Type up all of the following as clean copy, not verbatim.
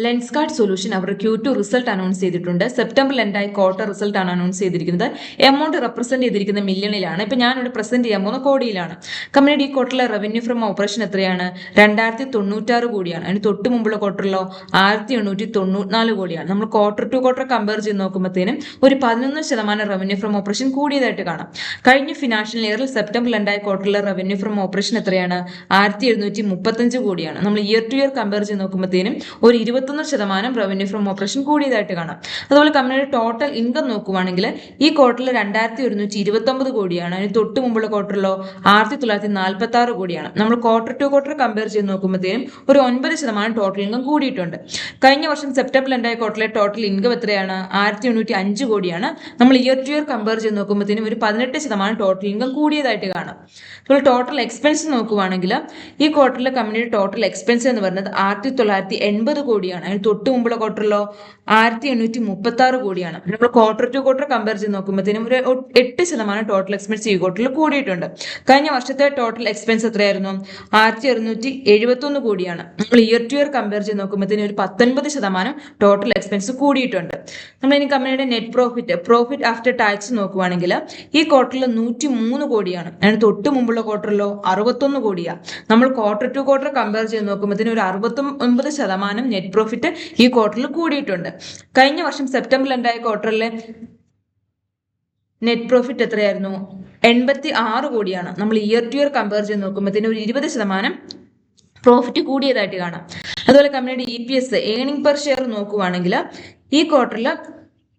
Lenskart solution അവരുടെ Q2 result announce ചെയ്തിട്ടുണ്ട്. September എൻഡായി quarter result ആണ് അനൗൺസ് ചെയ്തിരിക്കുന്നത്. എമൗണ്ട് റെപ്രസെന്റ് ചെയ്തിരിക്കുന്ന മില്യണിലാണ്. ഇപ്പൊ ഞാനിവിടെ പ്രസന്റ് ചെയ്യാൻ പോകുന്ന കോടിയിലാണ്. കമ്പനിയുടെ ഈ ക്വാർട്ടറിലെ റവന്യൂ ഫ്രം ഓപ്പറേഷൻ എത്രയാണ്? 2096 കോടിയാണ്. അതിന് തൊട്ട് മുമ്പുള്ള ക്വാർട്ടറിലോ 1894 കോടിയാണ്. നമ്മൾ ക്വാർട്ടർ ടു ക്വാർട്ടർ കമ്പയർ ചെയ്ത് നോക്കുമ്പോഴത്തേനും ഒരു 11% റവന്യൂ ഫ്രം ഓപ്പറേഷൻ കൂടിയതായിട്ട് കാണാം. കഴിഞ്ഞ ഫിനാൻഷ്യൽ ഇയറിൽ സെപ്റ്റംബർ എൻഡായി ക്വാർട്ടറിലെ റവന്യൂ ഫ്രം ഓപ്പറേഷൻ എത്രയാണ്? 1735 കോടിയാണ്. നമ്മൾ ഇയർ ടു ഇയർ കമ്പയർ ചെയ്ത് നോക്കുമ്പോഴത്തേനും ഒരു 21% റവന്യൂ ഫ്രം ഓപ്പറേഷൻ കൂടിയതായിട്ട് കാണാം. അതുപോലെ കമ്പനിയുടെ ടോട്ടൽ ഇൻകം നോക്കുവാണെങ്കിൽ ഈ ക്വാർട്ടറിൽ 2129 കോടിയാണ്. അതിന് തൊട്ട് മുമ്പുള്ള ക്വാർട്ടറിലോ 1946 കോടിയാണ്. നമ്മൾ ക്വാർട്ടർ ടു ക്വാർട്ടർ കമ്പയർ ചെയ്ത് നോക്കുമ്പോഴത്തേനും ഒരു 9% ടോട്ടൽ ഇൻകം കൂടിയിട്ടുണ്ട്. കഴിഞ്ഞ വർഷം സെപ്റ്റംബർ എൻഡായ ക്വാർട്ടറിലെ ടോട്ടൽ ഇൻകം എത്രയാണ്? 1905 കോടിയാണ്. നമ്മൾ ഇയർ ടു ഇയർ കമ്പയർ ചെയ്ത് നോക്കുമ്പോഴത്തേനും ഒരു 18% ടോട്ടൽ ഇൻകം കൂടിയതായിട്ട് കാണാം. അതുപോലെ ടോട്ടൽ എക്സ്പെൻസ് നോക്കുവാണെങ്കിൽ ഈ ക്വാർട്ടറിലെ കമ്പനിയുടെ ടോട്ടൽ എക്സ്പെൻസ് എന്ന് പറയുന്നത് 1980 കോടിയാണ്. അതിന് തൊട്ട് മുമ്പുള്ള ക്വാർട്ടറിലോ 1836 കോടിയാണ്. നമ്മൾ ക്വാർട്ടർ ടു ക്വാർട്ടർ കമ്പയർ ചെയ്ത് നോക്കുമ്പോഴത്തേനും ഒരു 8% ടോട്ടൽ എക്സ്പെൻസ് ഈ ക്വാർട്ടറിൽ കൂടിയിട്ടുണ്ട്. കഴിഞ്ഞ വർഷത്തെ ടോട്ടൽ എക്സ്പെൻസ് എത്രയായിരുന്നു? 1671 കോടിയാണ്. നമ്മൾ ഇയർ ടു ഇയർ കമ്പയർ ചെയ്ത് നോക്കുമ്പോഴത്തേനും ഒരു 19% ടോട്ടൽ എക്സ്പെൻസ് കൂടിയിട്ടുണ്ട്. നമ്മൾ ഇനി കമ്പനിയുടെ നെറ്റ് പ്രോഫിറ്റ് ആഫ്റ്റർ ടാക്സ് നോക്കുവാണെങ്കിൽ ഈ ക്വാർട്ടറിൽ 103 കോടിയാണ്. അതിന് തൊട്ട് മുമ്പുള്ള ക്വാർട്ടറിലോ 61 കോടിയാണ്. നമ്മൾ ക്വാർട്ടർ ടു ക്വാർട്ടർ കമ്പയർ ചെയ്ത് നോക്കുമ്പോഴത്തേനും ഒരു 69% നെറ്റ് പ്രോഫിറ്റ് ഈ ക്വാർട്ടറിൽ കൂടിയിട്ടുണ്ട്. കഴിഞ്ഞ വർഷം സെപ്റ്റംബറിൽ ഉണ്ടായ ക്വാർട്ടറിലെ നെറ്റ് പ്രോഫിറ്റ് എത്രയായിരുന്നു? 86 കോടിയാണ്. നമ്മൾ ഇയർ ടു ഇയർ കമ്പയർ ചെയ്ത് നോക്കുമ്പോഴത്തേനും ഒരു 20% പ്രോഫിറ്റ് കൂടിയതായിട്ട് കാണാം. അതുപോലെ കമ്പനിയുടെ EPS ഏർണിംഗ് പെർ ഷെയർ നോക്കുവാണെങ്കിൽ ഈ ക്വാർട്ടറിൽ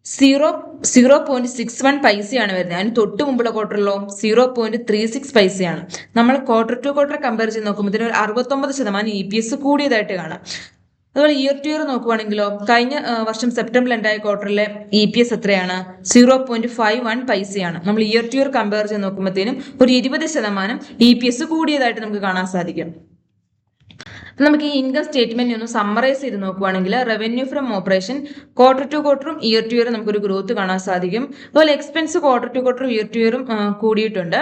0.61 പൈസയാണ് വരുന്നത്. അതിന് തൊട്ട് മുമ്പുള്ള ക്വാർട്ടറിലോ 0.36 പൈസയാണ്. നമ്മൾ ക്വാർട്ടർ ടു ക്വാർട്ടർ കമ്പയർ ചെയ്ത് നോക്കുമ്പോഴത്തേനും ഒരു 69% EPS കൂടിയതായിട്ട് കാണാം. അതുപോലെ ഇയർ ടു ഇയർ നോക്കുവാണെങ്കിലോ കഴിഞ്ഞ വർഷം സെപ്റ്റംബറിൽ ഉണ്ടായ ക്വാർട്ടറിലെ EPS എത്രയാണ്? 0.51 പൈസയാണ്. നമ്മൾ ഇയർ ടു ഇയർ കമ്പയർ ചെയ്ത് നോക്കുമ്പോഴത്തേനും ഒരു 20% EPS കൂടിയതായിട്ട് നമുക്ക് കാണാൻ സാധിക്കും. നമുക്ക് ഈ ഇൻകം സ്റ്റേറ്റ്മെന്റ് ഒന്ന് സമ്മറൈസ് ചെയ്ത് നോക്കുവാണെങ്കിൽ revenue from operation quarter to ക്വാർട്ടറും ഇയർ ടു ഇയറും നമുക്കൊരു ഗ്രോത്ത് കാണാൻ സാധിക്കും. അതുപോലെ എക്സ്പെൻസ് ക്വാർട്ടർ ടു ക്വാർട്ടറും ഇയർ ടു ഇയറും കൂടിയിട്ടുണ്ട്.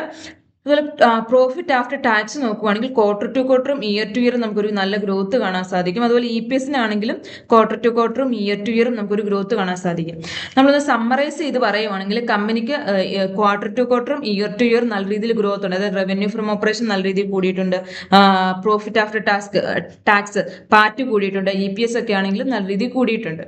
അതുപോലെ പ്രോഫിറ്റ് ആഫ്റ്റർ ടാക്സ് നോക്കുവാണെങ്കിൽ ക്വാർട്ടർ ടു ക്വാർട്ടറും ഇയർ ടു ഇയറും നമുക്കൊരു നല്ല ഗ്രോത്ത് കാണാൻ സാധിക്കും. അതുപോലെ EPS-നാണെങ്കിലും ക്വാർട്ടർ ടു ക്വാർട്ടറും ഇയർ ടു ഇയറും നമുക്കൊരു ഗ്രോത്ത് കാണാൻ സാധിക്കും. നമ്മളൊന്ന് സമ്മറൈസ് ചെയ്ത് പറയുവാണെങ്കിൽ കമ്പനിക്ക് ക്വാർട്ടർ ടു ക്വാർട്ടറും ഇയർ ടു ഇയർ നല്ല രീതിയിൽ ഗ്രോത്ത് ഉണ്ട്. അതായത് റവന്യൂ ഫ്രം ഓപ്പറേഷൻ നല്ല രീതിയിൽ കൂടിയിട്ടുണ്ട്. പ്രോഫിറ്റ് ആഫ്റ്റർ ടാക്സ് പാറ്റ് കൂടിയിട്ടുണ്ട്. EPS ഒക്കെ ആണെങ്കിലും നല്ല രീതിയിൽ കൂടിയിട്ടുണ്ട്.